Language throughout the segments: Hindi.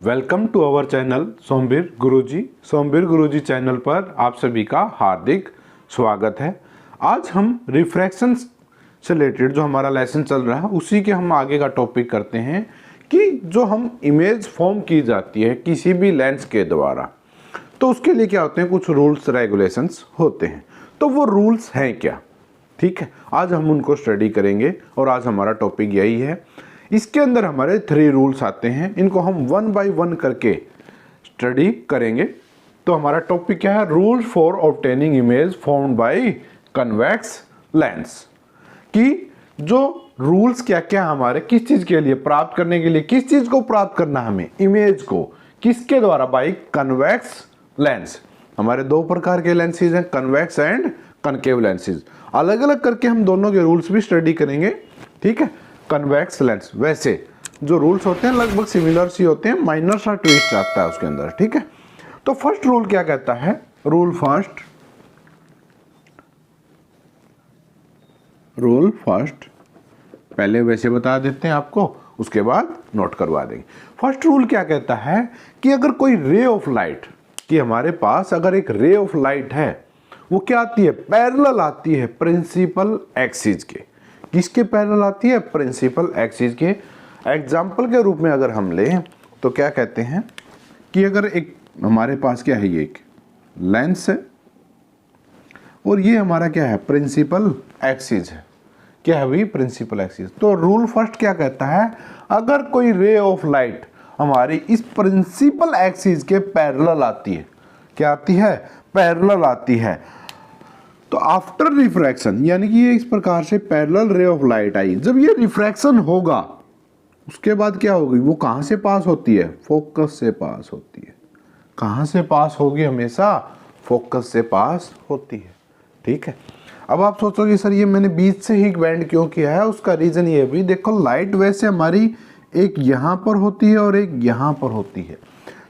Welcome to our channel Somveer Guruji. Somveer Guruji channel पर आप सभी का हार्दिक स्वागत है। आज हम रिफ्रैक्शन से रिलेटेड जो हमारा लेसन चल रहा है उसी के हम आगे का टॉपिक करते हैं कि जो हम इमेज फॉर्म की जाती है किसी भी लेंस के द्वारा, तो उसके लिए क्या होते हैं, कुछ रूल्स रेगुलेशंस होते हैं। तो वो रूल्स हैं क्या, ठीक है, आज हम उनको स्टडी करेंगे और आज हमारा टॉपिक यही है। इसके अंदर हमारे 3 रूल्स आते हैं, इनको हम 1 बाय 1 करके स्टडी करेंगे। तो हमारा टॉपिक क्या है, rules for obtaining image formed by convex lens. कि जो रूल्स क्या क्या हमारे किस चीज के लिए प्राप्त करने के लिए, किस चीज को प्राप्त करना हमें, इमेज को किसके द्वारा, बाय कन्वेक्स लेंस। हमारे 2 प्रकार के लेंसेज हैं, कन्वेक्स एंड कनकेव लेंसेज। अलग अलग करके हम दोनों के रूल्स भी स्टडी करेंगे, ठीक है। कन्वेक्स लेंस, वैसे जो रूल्स होते हैं लगभग सिमिलर सी होते हैं, माइनर सा ट्विस्ट आता है उसके अंदर, ठीक है। तो फर्स्ट रूल क्या कहता है, रूल फर्स्ट पहले वैसे बता देते हैं आपको, उसके बाद नोट करवा देंगे। फर्स्ट रूल क्या कहता है कि अगर कोई रे ऑफ लाइट, कि हमारे पास अगर एक रे ऑफ लाइट है, वो क्या आती है, पैरेलल आती है प्रिंसिपल एक्सिस के। किसके पैरेलल आती है, प्रिंसिपल एक्सिस के। एग्जाम्पल के रूप में अगर हम लें तो क्या कहते हैं कि अगर एक हमारे पास क्या है, ये एक लेंस है और ये हमारा क्या है, प्रिंसिपल एक्सिस है। क्या है भाई, प्रिंसिपल एक्सिस। तो रूल फर्स्ट क्या कहता है, अगर कोई रे ऑफ लाइट हमारी इस प्रिंसिपल एक्सिस के पैरेलल आती है, क्या आती है, पैरेलल आती है, तो आफ्टर रिफ्रैक्शन, यानी कि ये इस प्रकार से पैरेलल रे ऑफ लाइट आई, जब ये रिफ्रैक्शन होगा उसके बाद क्या होगी, वो कहां से पास होती है, फोकस से पास होती है। कहां से पास होगी, हमेशा फोकस से पास होती है, ठीक है। अब आप सोचोगे सर ये मैंने बीच से ही बेंड क्यों किया है, उसका रीजन ये भी देखो, लाइट वैसे हमारी एक यहां पर होती है और एक यहां पर होती है।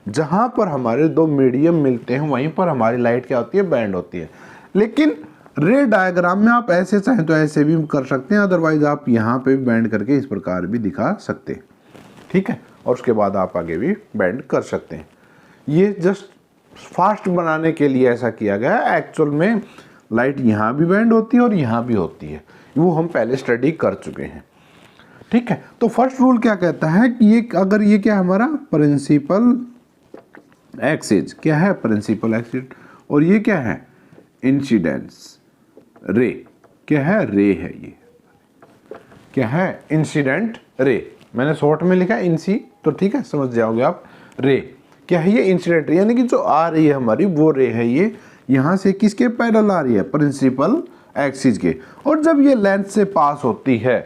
जहां पर हमारे 2 मीडियम मिलते हैं वहीं पर हमारी लाइट क्या होती है, बैंड होती है। लेकिन रे डायग्राम में आप ऐसे चाहें तो ऐसे भी कर सकते हैं, अदरवाइज आप यहाँ पे भी बैंड करके इस प्रकार भी दिखा सकते हैं, ठीक है। और उसके बाद आप आगे भी बैंड कर सकते हैं। ये जस्ट फास्ट बनाने के लिए ऐसा किया गया है। एक्चुअल में लाइट यहाँ भी बैंड होती है और यहाँ भी होती है, वो हम पहले स्टडी कर चुके हैं, ठीक है। तो फर्स्ट रूल क्या कहता है कि ये अगर ये क्या हमारा प्रिंसिपल एक्सिस, क्या है, प्रिंसिपल एक्सिस, और ये क्या है, इंसिडेंस रे, क्या है, रे है, ये क्या है, इंसिडेंट रे। मैंने शॉर्ट में लिखा इंसी, तो ठीक है समझ जाओगे आप। रे क्या है, ये इंसिडेंट रे, यानी कि जो आ रही है हमारी वो रे है, ये यहां से किसके पैरेलल आ रही है, प्रिंसिपल एक्सिस के। और जब ये लेंस से पास होती है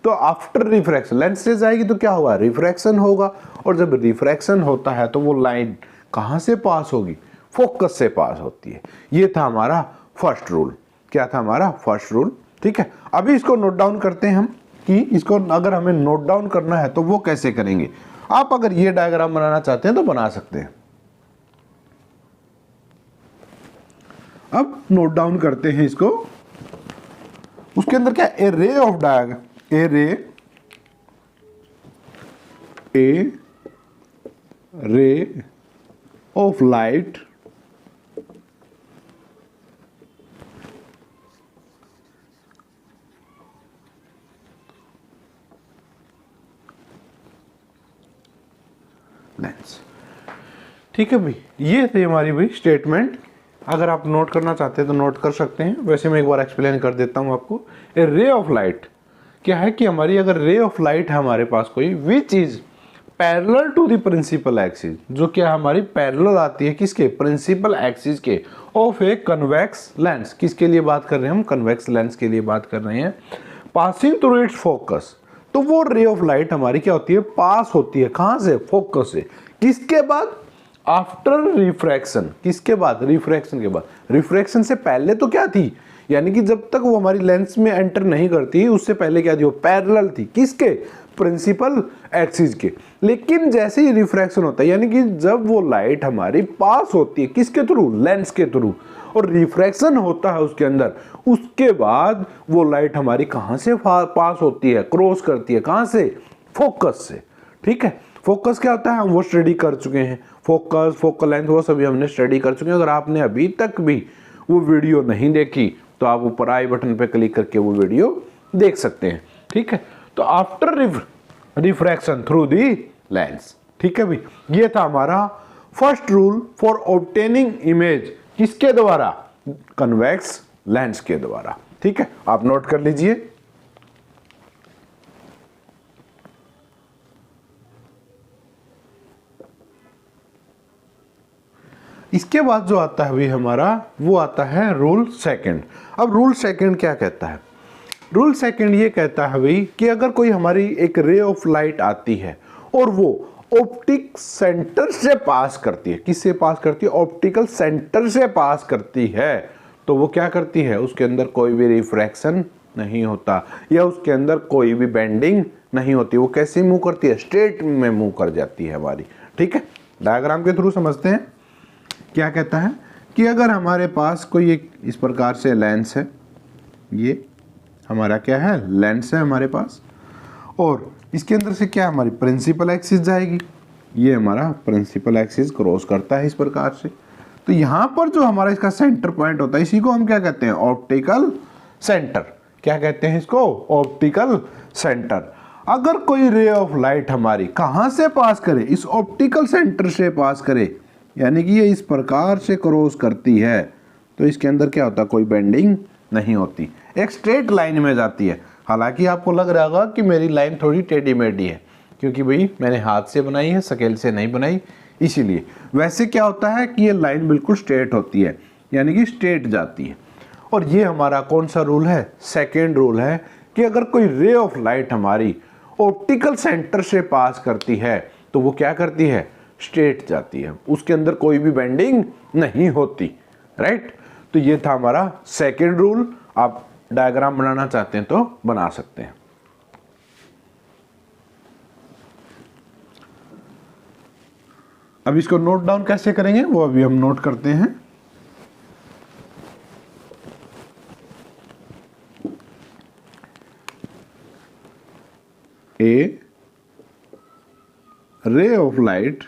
तो आफ्टर रिफ्रैक्शन, लेंस से जाएगी तो क्या होगा, रिफ्रैक्शन होगा। और जब रिफ्रैक्शन होता है तो वो लाइन कहां से पास होगी, फोकस से पास होती है। ये था हमारा फर्स्ट रूल। क्या था हमारा फर्स्ट रूल, ठीक है। अभी इसको नोट डाउन करते हैं हम, कि इसको अगर हमें नोट डाउन करना है तो वो कैसे करेंगे। आप अगर ये डायग्राम बनाना चाहते हैं तो बना सकते हैं। अब नोट डाउन करते हैं इसको। उसके अंदर क्या, ए रे ऑफ रे ऑफ लाइट लेंस, ठीक है भाई। ये थे हमारी भाई स्टेटमेंट। अगर आप नोट करना चाहते हैं तो नोट कर सकते हैं, वैसे मैं एक बार एक्सप्लेन कर देता हूं आपको। ए रे ऑफ लाइट क्या है कि हमारी अगर रे ऑफ लाइट है हमारे पास कोई, which is parallel to the principal axis, जो क्या हमारी पैरेलल आती है किसके, प्रिंसिपल एक्सिस के, ऑफ ए कन्वेक्स लेंस। किसके लिए बात कर रहे हैं हम, कन्वेक्स लेंस के लिए बात कर रहे हैं। पासिंग थ्रू इट्स फोकस, तो वो रे ऑफ लाइट हमारी क्या होती है, पास होती है, कहां से, फोकस से। किसके बाद, आफ्टर रिफ्रैक्शन। किसके बाद, रिफ्रैक्शन के बाद। रिफ्रैक्शन से पहले तो क्या थी, यानी कि जब तक वो हमारी लेंस में एंटर नहीं करती उससे पहले क्या थी, वो पैरेलल थी, किसके, प्रिंसिपल एक्सिस के। लेकिन जैसे ही रिफ्रैक्शन होता है, यानी कि जब वो लाइट हमारी पास होती है किसके थ्रू, लेंस के थ्रू, और रिफ्रैक्शन होता है उसके अंदर, उसके बाद वो लाइट हमारी कहां से पास होती है, क्रॉस करती है, कहां से, फोकस से, ठीक है। फोकस क्या होता है हम वो स्टडी कर चुके हैं, फोकस, फोकल लेंथ, वो सभी हमने स्टडी कर चुके हैं। अगर आपने अभी तक भी वो वीडियो नहीं देखी तो आप ऊपर आई बटन पे क्लिक करके वो वीडियो देख सकते हैं। ठीक है, तो after refraction through the lens. ठीक है भाई, ये था हमारा first rule for obtaining image, किसके द्वारा? कन्वेक्स लेंस के द्वारा। ठीक है, आप नोट कर लीजिए। इसके बाद जो आता है भाई हमारा, वो आता है रूल सेकंड। अब रूल सेकंड क्या कहता है? रूल सेकंड ये कहता है भाई कि अगर कोई हमारी एक रे ऑफ लाइट आती है और वो ऑप्टिक सेंटर से पास करती है, किससे पास करती है? ऑप्टिकल सेंटर से पास करती है, तो वो क्या करती है? उसके अंदर कोई भी रिफ्रैक्शन नहीं होता या उसके अंदर कोई भी बेंडिंग नहीं होती। वो कैसे मूव करती है? स्ट्रेट में मूव कर जाती है हमारी। ठीक है, डायग्राम के थ्रू समझते हैं। क्या कहता है कि अगर हमारे पास कोई एक इस प्रकार से लेंस है, ये हमारा क्या है? लेंस है हमारे पास, और इसके अंदर से क्या हमारी प्रिंसिपल एक्सिस जाएगी, ये हमारा प्रिंसिपल एक्सिस क्रॉस करता है इस प्रकार से। तो यहाँ पर जो हमारा इसका सेंटर पॉइंट होता है, इसी को हम क्या कहते हैं? Optical centre. क्या कहते हैं इसको? Optical centre. अगर कोई रे ऑफ लाइट हमारी कहाँ से पास करे? इस ऑप्टिकल सेंटर से पास करे, यानी कि ये इस प्रकार से क्रॉस करती है, तो इसके अंदर क्या होता है? कोई बेंडिंग नहीं होती, एक स्ट्रेट लाइन में जाती है। हालांकि आपको लग रहा होगा कि मेरी लाइन थोड़ी टेढ़ी मेढ़ी है, क्योंकि भाई मैंने हाथ से बनाई है, स्केल से नहीं बनाई, इसीलिए। वैसे क्या होता है कि ये लाइन बिल्कुल स्ट्रेट होती है, यानी कि स्ट्रेट जाती है। और ये हमारा कौन सा रूल है? सेकेंड रूल है कि अगर कोई रे ऑफ लाइट हमारी ऑप्टिकल सेंटर से पास करती है तो वो क्या करती है? स्ट्रेट जाती है, उसके अंदर कोई भी बेंडिंग नहीं होती। राइट, तो ये था हमारा सेकेंड रूल। आप डायग्राम बनाना चाहते हैं तो बना सकते हैं। अब इसको नोट डाउन कैसे करेंगे वो अभी हम नोट करते हैं। ए रे ऑफ लाइट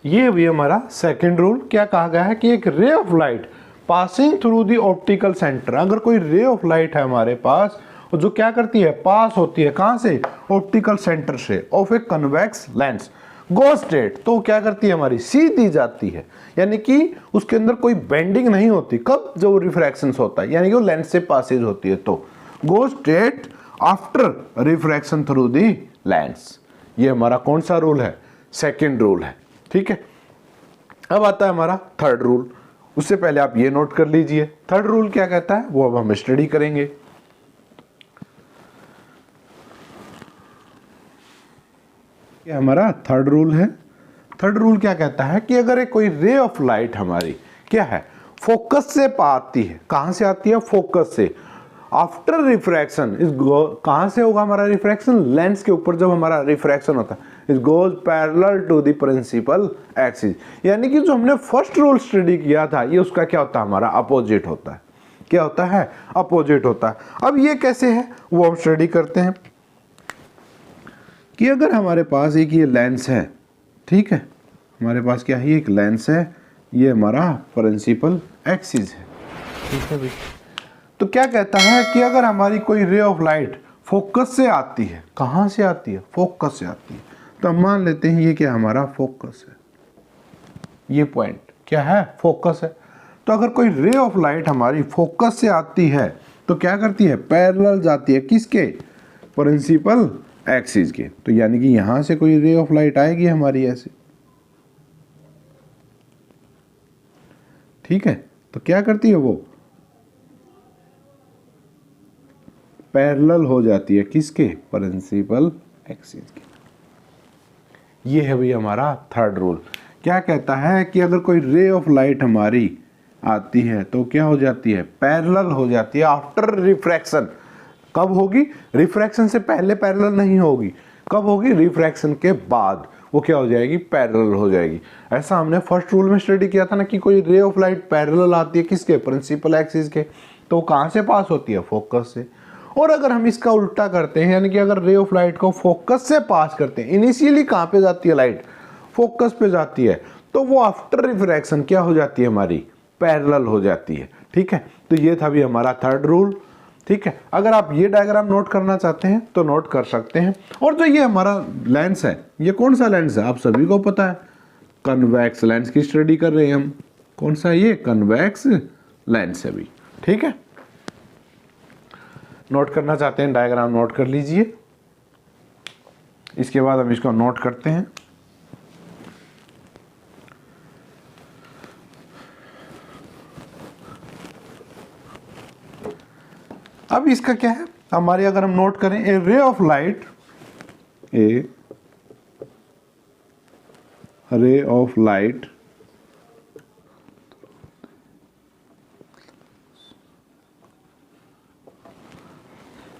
ये भी हमारा सेकंड रूल। क्या कहा गया है कि एक रे of light passing through the optical centre, अगर कोई रे ऑफ लाइट है हमारे पास और जो क्या करती है? पास होती है कहां से? ऑप्टिकल सेंटर से, of a convex lens, go straight, तो क्या करती है? हमारी सीधी जाती है, यानी कि उसके अंदर कोई बेंडिंग नहीं होती। कब? जो रिफ्रैक्शन होता है, यानी कि वो लेंस से पासेज होती है, तो go straight after refraction through the lens. ये हमारा कौन सा रूल है? सेकेंड रूल है। ठीक है, अब आता है हमारा थर्ड रूल। उससे पहले आप ये नोट कर लीजिए थर्ड रूल क्या कहता है, वो अब हम स्टडी करेंगे। ये हमारा थर्ड रूल है। थर्ड रूल क्या कहता है कि अगर एक कोई रे ऑफ लाइट हमारी क्या है? फोकस से आती है। कहां से आती है? फोकस से। आफ्टर रिफ्रैक्शन इस कहां से होगा हमारा रिफ्रैक्शन? लेंस के ऊपर जब हमारा रिफ्रैक्शन होता है, it goes parallel to the principal axis, यानी कि जो हमने फर्स्ट रूल स्टडी किया था ये उसका क्या होता है? हमारा अपोजिट होता है। क्या होता है? अपोजिट होता है। अब ये कैसे है वो हम स्टडी करते हैं कि अगर हमारे पास एक ये लेंस है, ठीक है, हमारे पास क्या है? एक लेंस है, ये हमारा प्रिंसिपल एक्सिस है। ठीक है भाई, तो क्या कहता है कि अगर हमारी कोई रे ऑफ लाइट फोकस से आती है, कहां से आती है? फोकस से आती है, तो हम मान लेते हैं ये क्या हमारा फोकस है, ये पॉइंट क्या है? फोकस है। तो अगर कोई रे ऑफ लाइट हमारी फोकस से आती है तो क्या करती है? पैरेलल जाती है, किसके? प्रिंसिपल एक्सिस के। तो यानी कि यहां से कोई रे ऑफ लाइट आएगी हमारी ऐसे, ठीक है, तो क्या करती है? वो पैरेलल हो जाती है, किसके? प्रिंसिपल एक्सिस के। ये है भाई हमारा थर्ड रूल। क्या कहता है कि अगर कोई रे ऑफ लाइट हमारी आती है तो क्या हो जाती है? पैरेलल हो जाती है आफ्टर रिफ्रैक्शन। कब होगी? रिफ्रैक्शन से पहले पैरेलल नहीं होगी। कब होगी? रिफ्रैक्शन के बाद। वो क्या हो जाएगी, पैरेलल हो जाएगी। ऐसा हमने फर्स्ट रूल में स्टडी किया था ना कि कोई रे ऑफ लाइट पैरेलल आती है किसके, प्रिंसिपल एक्सिस के, तो कहाँ से पास होती है, फोकस से। और अगर हम इसका उल्टा करते हैं, यानी कि अगर रे ऑफ लाइट को फोकस से पास करते हैं, इनिशियली कहाँ पे जाती है लाइट, फोकस पे जाती है, तो वो आफ्टर रिफ्रैक्शन क्या हो जाती है हमारी, पैरेलल हो जाती है। ठीक है, तो ये था भी हमारा थर्ड रूल। ठीक है, अगर आप ये डायग्राम नोट करना चाहते हैं तो नोट कर सकते हैं। और जो ये हमारा लेंस है, ये कौन सा लेंस है, आप सभी को पता है, कन्वेक्स लेंस की स्टडी कर रहे हैं हम। कौन सा, ये कन्वेक्स लेंस है भी। ठीक है, नोट करना चाहते हैं डायग्राम नोट कर लीजिए, इसके बाद हम इसको नोट करते हैं। अब इसका क्या है हमारे, अगर हम नोट करें, ए रे ऑफ लाइट, ए रे ऑफ लाइट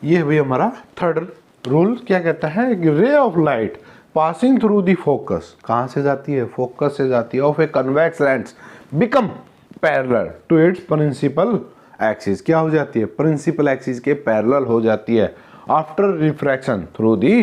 ये भी हमारा थर्ड रूल क्या कहता है कि ray of light passing through the focus, कहां से जाती है, फोकस से जाती है, of a convex lens become parallel to its principal axis, क्या हो जाती है, प्रिंसिपल एक्सिस के पैरेलल हो जाती है after refraction through the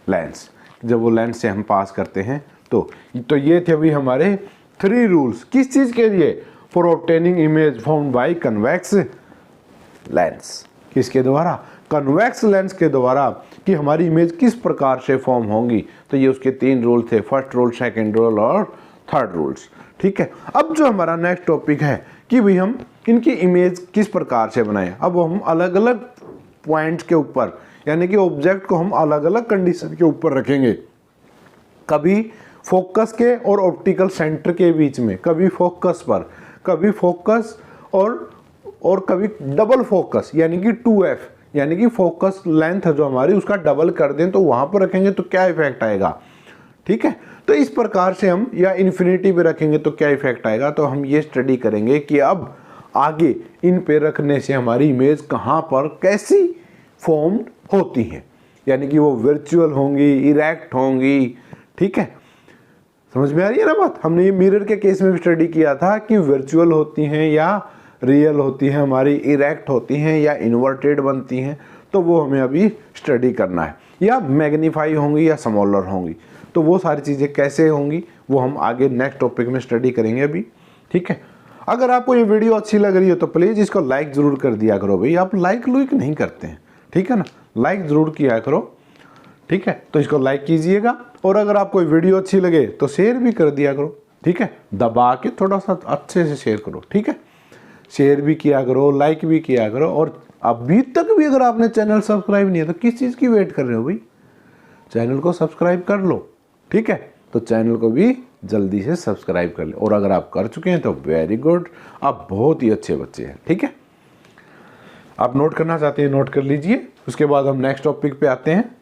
lens, जब वो लेंस से हम पास करते हैं। तो ये थे अभी हमारे 3 रूल्स, किस चीज के लिए, for obtaining image formed by convex lens, किसके द्वारा, कन्वेक्स लेंस के द्वारा, कि हमारी इमेज किस प्रकार से फॉर्म होंगी। तो ये उसके 3 रूल थे, फर्स्ट रूल, सेकंड रूल और थर्ड रूल्स। ठीक है, अब जो हमारा नेक्स्ट टॉपिक है कि भाई हम इनकी इमेज किस प्रकार से बनाएं। अब हम अलग अलग पॉइंट्स के ऊपर, यानी कि ऑब्जेक्ट को हम अलग अलग कंडीशन के ऊपर रखेंगे, कभी फोकस के और ऑप्टिकल सेंटर के बीच में, कभी फोकस पर, कभी फोकस और कभी डबल फोकस, यानी कि 2f, यानी कि फोकस लेंथ जो हमारी उसका डबल कर दें तो वहां पर रखेंगे तो क्या इफेक्ट आएगा। ठीक है, तो इस प्रकार से हम, या इन्फिनिटी पे रखेंगे तो क्या इफेक्ट आएगा, तो हम ये स्टडी करेंगे कि अब आगे इन पे रखने से हमारी इमेज कहाँ पर कैसी फॉर्म्ड होती हैं, यानी कि वो वर्चुअल होंगी, इरेक्ट होंगी। ठीक है, समझ में आ रही है ना बात। हमने ये मिरर के केस में भी स्टडी किया था कि वर्चुअल होती हैं या रियल होती हैं, हमारी इरेक्ट होती हैं या इन्वर्टेड बनती हैं, तो वो हमें अभी स्टडी करना है, या मैग्नीफाई होंगी या स्मॉलर होंगी, तो वो सारी चीज़ें कैसे होंगी वो हम आगे नेक्स्ट टॉपिक में स्टडी करेंगे अभी। ठीक है, अगर आपको ये वीडियो अच्छी लग रही है तो प्लीज़ इसको लाइक ज़रूर कर दिया करो भाई, आप लाइक नहीं करते हैं। ठीक है ना, लाइक ज़रूर किया करो। ठीक है, तो इसको लाइक कीजिएगा, और अगर आपको वीडियो अच्छी लगे तो शेयर भी कर दिया करो। ठीक है, दबा के थोड़ा सा अच्छे से शेयर करो। ठीक है, शेयर भी किया करो, लाइक भी किया करो, और अभी तक भी अगर आपने चैनल सब्सक्राइब नहीं है तो किस चीज़ की वेट कर रहे हो भाई, चैनल को सब्सक्राइब कर लो। ठीक है, तो चैनल को भी जल्दी से सब्सक्राइब कर ले, और अगर आप कर चुके हैं तो वेरी गुड, आप बहुत ही अच्छे बच्चे हैं। ठीक है, आप नोट करना चाहते हैं नोट कर लीजिए, उसके बाद हम नेक्स्ट टॉपिक पे आते हैं।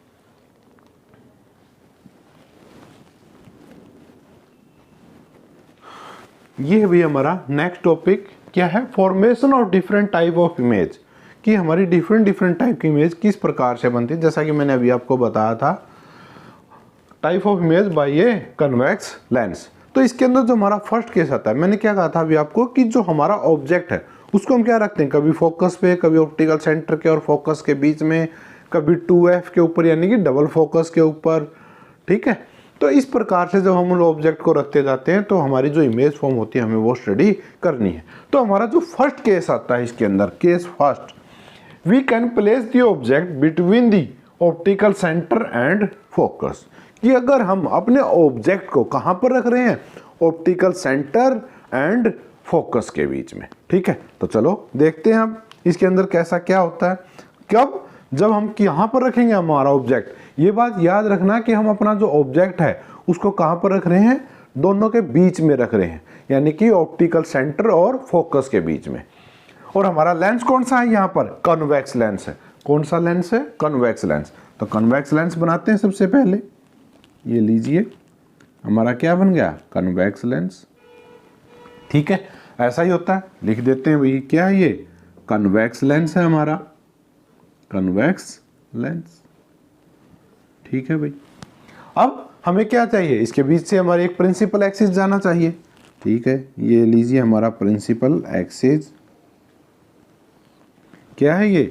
ये भी हमारा नेक्स्ट टॉपिक क्या है, formation of different type of image, कि हमारी डिफरेंट टाइप की इमेज किस प्रकार से बनती है। जैसा कि मैंने अभी आपको बताया था, type of image by A convex lens. तो इसके अंदर जो हमारा फर्स्ट केस आता है, मैंने क्या कहा था अभी आपको कि जो हमारा ऑब्जेक्ट है उसको हम क्या रखते हैं, कभी फोकस पे, कभी ऑप्टिकल सेंटर के और फोकस के बीच में, कभी 2f के ऊपर, यानी कि डबल फोकस के ऊपर। ठीक है, तो इस प्रकार से जब हम ऑब्जेक्ट को रखते जाते हैं तो हमारी जो इमेज फॉर्म होती है हमें वो स्टडी करनी है। तो हमारा जो फर्स्ट केस आता है इसके अंदर, case first, we can place the object between the optical centre and focus, कि अगर हम अपने ऑब्जेक्ट को कहां पर रख रहे हैं, ऑप्टिकल सेंटर एंड फोकस के बीच में। ठीक है, तो चलो देखते हैं अब इसके अंदर कैसा क्या होता है। कब, जब हम यहाँ पर रखेंगे हमारा ऑब्जेक्ट, ये बात याद रखना कि हम अपना जो ऑब्जेक्ट है उसको कहाँ पर रख रहे हैं, दोनों के बीच में रख रहे हैं, यानी कि ऑप्टिकल सेंटर और फोकस के बीच में। और हमारा लेंस कौन सा है यहाँ पर, कन्वेक्स लेंस है। कौन सा लेंस है, कन्वेक्स लेंस। तो कन्वेक्स लेंस बनाते हैं सबसे पहले, ये लीजिए हमारा क्या बन गया, कन्वेक्स लेंस। ठीक है, ऐसा ही होता है, लिख देते हैं भाई क्या है ये, कन्वेक्स लेंस है हमारा, कन्वेक्स लेंस। ठीक है भाई, अब हमें क्या चाहिए, इसके बीच से हमारी एक प्रिंसिपल एक्सिस जाना चाहिए। ठीक है, ये लीजिए हमारा प्रिंसिपल एक्सिस, क्या है ये,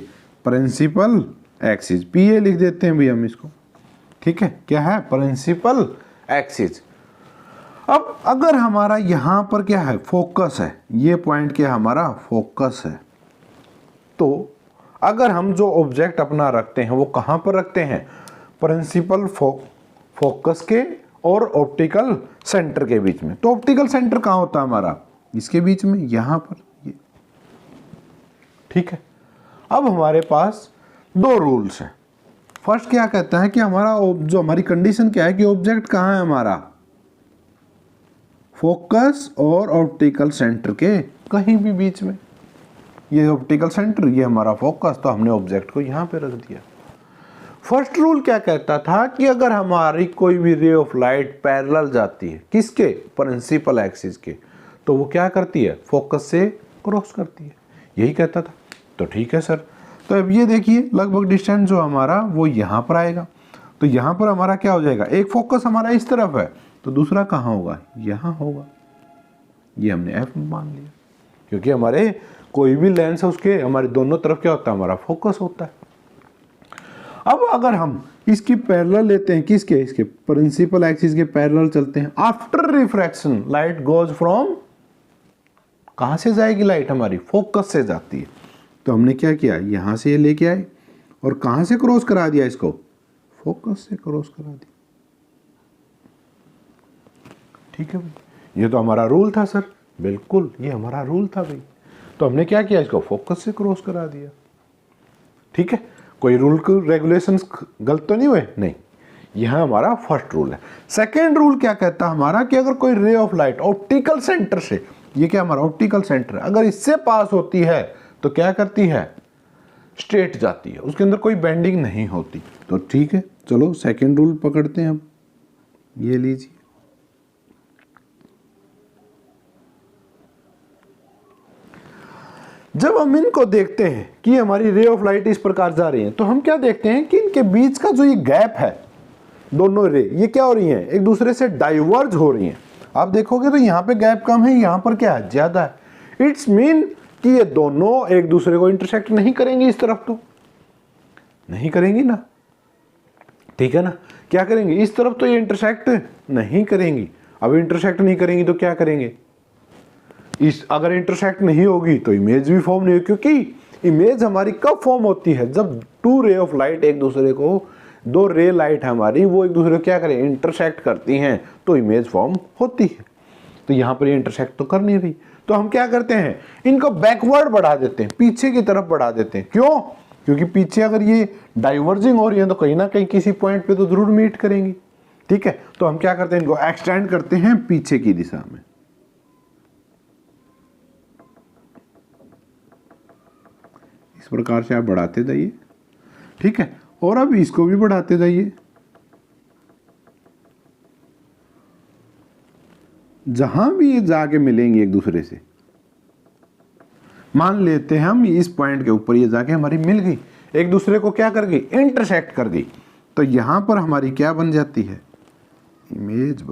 प्रिंसिपल एक्सिस, पी ए लिख देते हैं भी हम इसको। ठीक है, क्या है, प्रिंसिपल एक्सिस। अब अगर हमारा यहाँ पर क्या है, फोकस है, ये पॉइंट क्या हमारा फोकस है, तो अगर हम जो ऑब्जेक्ट अपना रखते हैं वो कहाँ पर रखते हैं, प्रिंसिपल फोकस के और ऑप्टिकल सेंटर के बीच में। तो ऑप्टिकल सेंटर कहाँ होता है हमारा, इसके बीच में, यहाँ पर ये। ठीक है, अब हमारे पास दो रूल्स हैं। फर्स्ट क्या कहता है कि हमारा जो हमारी कंडीशन क्या है कि ऑब्जेक्ट कहाँ है हमारा, फोकस और ऑप्टिकल सेंटर के कहीं भी बीच में। ये ऑप्टिकल सेंटर, ये हमारा फोकस, तो हमने ऑब्जेक्ट को यहाँ पे रख दिया। फर्स्ट रूल क्या कहता था कि अगर हमारी कोई भी रे ऑफ लाइट पैरेलल जाती है, किसके, प्रिंसिपल एक्सिस के, तो वो क्या करती है, फोकस से क्रॉस करती है, यही कहता था। तो ठीक है सर, तो अब ये देखिए लगभग डिस्टेंस जो हमारा वो यहाँ पर आएगा, तो यहाँ पर हमारा क्या हो जाएगा, एक फोकस हमारा इस तरफ है तो दूसरा कहाँ होगा, यहाँ होगा। ये हमने एफ मान लिया, क्योंकि हमारे कोई भी लेंस है उसके हमारे दोनों तरफ क्या होता है, हमारा फोकस होता है। अब अगर हम इसकी पैरेलल लेते हैं, किसके, इसके प्रिंसिपल एक्सिस के पैरेलल चलते हैं, after refraction light goes from, कहाँ से जाएगी लाइट हमारी, फोकस से जाती है। तो हमने क्या किया, यहाँ से ये लेके आए और कहाँ से क्रॉस करा दिया इसको, फोकस से क्रॉस करा दिया। ठीक है भाई, ये तो हमारा रूल था सर, बिल्कुल ये हमारा रूल था भाई। तो हमने क्या किया, इसको फोकस से क्रॉस करा दिया। ठीक है, कोई रूल के रेगुलेशंस गलत तो नहीं हुए, नहीं, यह हमारा फर्स्ट रूल है। सेकेंड रूल क्या कहता है हमारा कि अगर कोई रे ऑफ लाइट ऑप्टिकल सेंटर से, ये क्या हमारा ऑप्टिकल सेंटर है, अगर इससे पास होती है तो क्या करती है, स्ट्रेट जाती है, उसके अंदर कोई बेंडिंग नहीं होती। तो ठीक है, चलो सेकेंड रूल पकड़ते हैं अब, ये लीजिए। जब हम इनको देखते हैं कि हमारी रे ऑफ लाइट इस प्रकार जा रही है, तो हम क्या देखते हैं कि इनके बीच का जो ये गैप है, दोनों रे ये क्या हो रही हैं, एक दूसरे से डाइवर्ज हो रही हैं। आप देखोगे तो यहाँ पे गैप कम है, यहाँ पर क्या है, ज्यादा है। इट्स मीन कि ये दोनों एक दूसरे को इंटरसेक्ट नहीं करेंगी, इस तरफ तो नहीं करेंगी ना, ठीक है ना, क्या करेंगी, इस तरफ तो ये इंटरसेक्ट नहीं करेंगी। अब इंटरसेक्ट नहीं करेंगी तो क्या करेंगे, इस अगर इंटरसेक्ट नहीं होगी तो इमेज भी फॉर्म नहीं होगी, क्योंकि इमेज हमारी कब फॉर्म होती है, जब टू रे ऑफ लाइट एक दूसरे को, दो रे लाइट हमारी वो एक दूसरे को क्या करें, इंटरसेक्ट करती हैं, तो इमेज फॉर्म होती है। तो यहाँ पर ये इंटरसेक्ट तो कर नहीं रही, तो हम क्या करते हैं, इनको बैकवर्ड बढ़ा देते हैं, पीछे की तरफ बढ़ा देते हैं। क्यों, क्योंकि पीछे अगर ये डाइवर्जिंग हो रही है तो कहीं ना कहीं किसी पॉइंट पे तो जरूर मीट करेंगी। ठीक है, तो हम क्या करते हैं, इनको एक्सटेंड करते हैं पीछे की दिशा में। इस प्रकार से आप बढ़ाते जाइए। ठीक है, और अब इसको भी बढ़ाते जाइए, जहां भी ये जाके मिलेंगे एक दूसरे से। मान लेते हैं हम इस पॉइंट के ऊपर ये जाके हमारी मिल गई, एक दूसरे को क्या कर गई, इंटरसेक्ट कर गई, तो यहां पर हमारी क्या बन जाती है, इमेज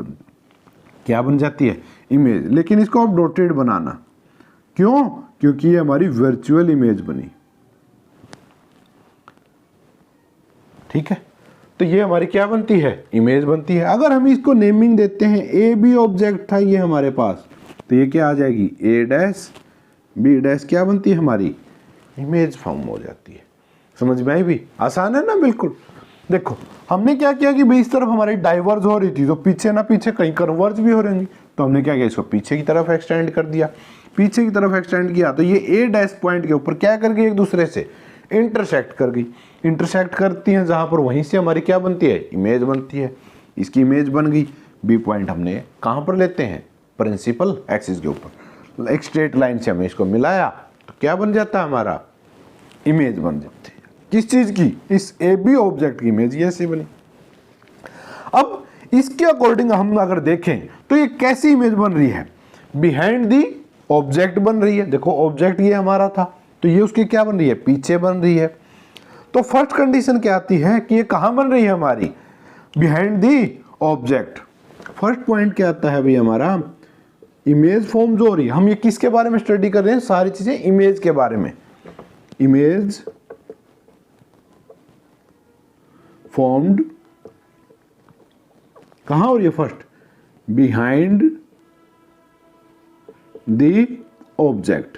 क्या बन जाती है, इमेज। लेकिन इसको अब डॉटेड बनाना, क्यों, क्योंकि ये हमारी वर्चुअल इमेज बनी। ठीक है, तो ये हमारी क्या बनती है, इमेज बनती है। अगर हम इसको नेमिंग देते हैं, ए बी ऑब्जेक्ट था ये हमारे पास, तो ये क्या आ जाएगी, ए डैश बी डैश, क्या बनती है हमारी, इमेज फॉर्म हो जाती है। समझ में आई भी, आसान है ना, बिल्कुल। देखो हमने क्या किया कि भाई इस तरफ हमारी डाइवर्ज हो रही थी, तो पीछे ना पीछे कहीं कन्वर्ज भी हो रही, तो हमने क्या किया, इसको पीछे की तरफ एक्सटेंड कर दिया। पीछे की तरफ एक्सटेंड किया तो ये ए डैश पॉइंट के ऊपर क्या कर गई, एक दूसरे से इंटरसेक्ट कर गई। इंटरसेक्ट करती हैं जहां पर, वहीं से हमारी क्या बनती है, इमेज बनती है। इसकी इमेज बन गई। बी पॉइंट हमने कहां पर लेते हैं, प्रिंसिपल एक्सिस के ऊपर, एक स्ट्रेट लाइन से हमें इसको मिलाया तो क्या बन जाता है हमारा, इमेज बन जाती है। किस चीज की, इस ए बी ऑब्जेक्ट की इमेज ये ऐसे बनी। अब इसके अकॉर्डिंग हम अगर देखें तो ये कैसी इमेज बन रही है, बिहाइंड दी ऑब्जेक्ट बन रही है। देखो ऑब्जेक्ट ये हमारा था, तो ये उसकी क्या बन रही है, पीछे बन रही है। तो फर्स्ट कंडीशन क्या आती है कि ये कहां बन रही है हमारी, behind the object. First point क्या आता है भाई हमारा, इमेज फॉर्म जो हो रही है, हम ये किसके बारे में स्टडी कर रहे हैं, सारी चीजें इमेज के बारे में। इमेज फॉर्म्ड कहां हो रही है, फर्स्ट बिहाइंड द ऑब्जेक्ट।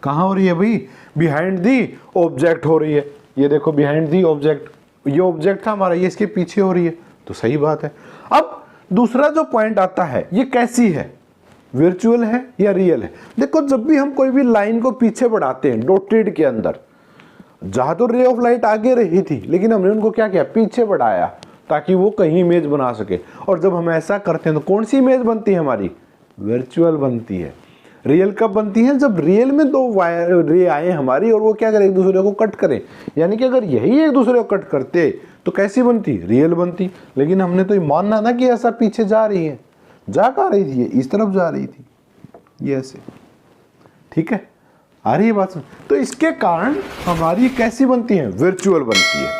कहां हो रही है भाई, बिहाइंड दी ऑब्जेक्ट हो रही है। ये देखो बिहाइंड दी ऑब्जेक्ट, ये ऑब्जेक्ट था हमारा, ये इसके पीछे हो रही है, तो सही बात है। अब दूसरा जो पॉइंट आता है, ये कैसी है, वर्चुअल है या रियल है। देखो जब भी हम कोई भी लाइन को पीछे बढ़ाते हैं डॉटेड के अंदर, जहां तो रे ऑफ लाइट आगे रही थी लेकिन हमने उनको क्या किया, पीछे बढ़ाया ताकि वो कहीं इमेज बना सके। और जब हम ऐसा करते हैं तो कौन सी इमेज बनती है हमारी, वर्चुअल बनती है। रियल कब बनती है, जब रियल में दो वायर रे आए हमारी और वो क्या करें, एक दूसरे को कट करें। यानी कि अगर यही एक दूसरे को कट करते तो कैसी बनती, रियल बनती। लेकिन हमने तो ये मानना ना कि ऐसा पीछे जा रही है, जा कहाँ रही थी, ये इस तरफ जा रही थी, ये ऐसे। ठीक है, आ रही है बात समझ। तो इसके कारण हमारी कैसी बनती है, वर्चुअल बनती है।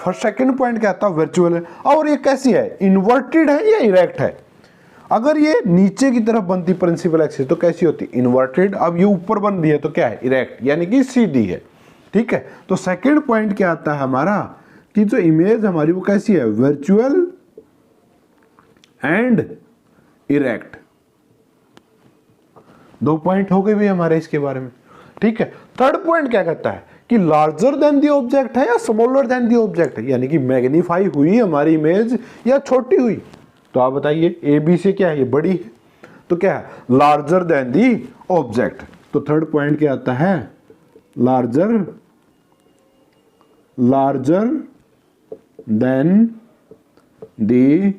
फर्स्ट सेकंड पॉइंट क्या था, वर्चुअल है। और ये कैसी है, इन्वर्टेड है या इरेक्ट है। अगर ये नीचे की तरफ बनती प्रिंसिपल एक्सिस तो कैसी होती, इन्वर्टेड। अब ये ऊपर बन रही है तो क्या है, इरेक्ट, यानी कि सीधी है। ठीक है, तो सेकंड पॉइंट क्या आता है हमारा, कि जो इमेज हमारी वो कैसी है, वर्चुअल एंड इरेक्ट। दो पॉइंट हो गए भी हमारे इसके बारे में। ठीक है, थर्ड पॉइंट क्या कहता है कि लार्जर देन द ऑब्जेक्ट है या स्मॉलर देन द ऑब्जेक्ट है, यानी कि मैग्नीफाई हुई हमारी इमेज या छोटी हुई। तो आप बताइए, ए बी से क्या है, ये बड़ी है, तो क्या है, लार्जर देन दी ऑब्जेक्ट। तो थर्ड पॉइंट क्या आता है, लार्जर देन दी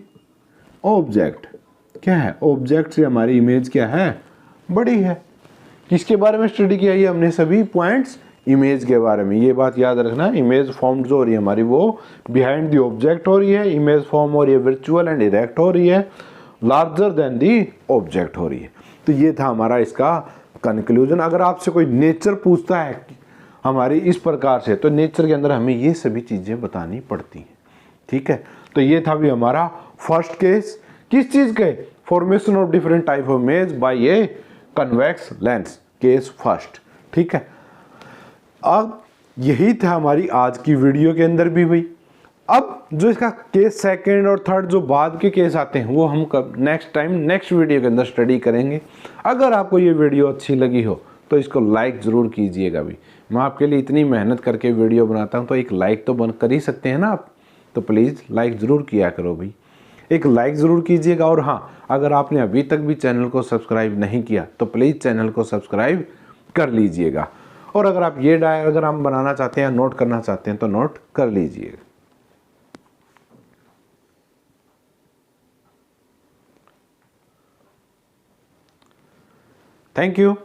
ऑब्जेक्ट। क्या है, ऑब्जेक्ट से हमारी इमेज क्या है, बड़ी है। किसके बारे में स्टडी किया, ये हमने सभी पॉइंट्स इमेज के बारे में। ये बात याद रखना, इमेज फॉर्म जो हो रही है हमारी वो बिहाइंड दी ऑब्जेक्ट हो रही है, इमेज फॉर्म हो रही है वर्चुअल एंड इरेक्ट हो रही है, लार्जर देन दी ऑब्जेक्ट हो रही है। तो ये था हमारा इसका कंक्लूजन। अगर आपसे कोई नेचर पूछता है हमारी इस प्रकार से, तो नेचर के अंदर हमें ये सभी चीजें बतानी पड़ती हैं। ठीक है, तो ये था भी हमारा फर्स्ट केस, किस चीज के, formation of different type of image by A convex lens, case first. ठीक है, अब यही था हमारी आज की वीडियो के अंदर भी हुई। अब जो इसका केस सेकंड और थर्ड जो बाद के केस आते हैं वो हम कब नेक्स्ट टाइम नेक्स्ट वीडियो के अंदर स्टडी करेंगे। अगर आपको ये वीडियो अच्छी लगी हो तो इसको लाइक ज़रूर कीजिएगा। भी मैं आपके लिए इतनी मेहनत करके वीडियो बनाता हूँ तो एक लाइक तो बन कर ही सकते हैं ना आप, तो प्लीज़ लाइक ज़रूर किया करो भाई, एक लाइक ज़रूर कीजिएगा। और हाँ, अगर आपने अभी तक भी चैनल को सब्सक्राइब नहीं किया तो प्लीज़ चैनल को सब्सक्राइब कर लीजिएगा। और अगर आप ये डायग्राम बनाना चाहते हैं, नोट करना चाहते हैं तो नोट कर लीजिएगा। Thank you.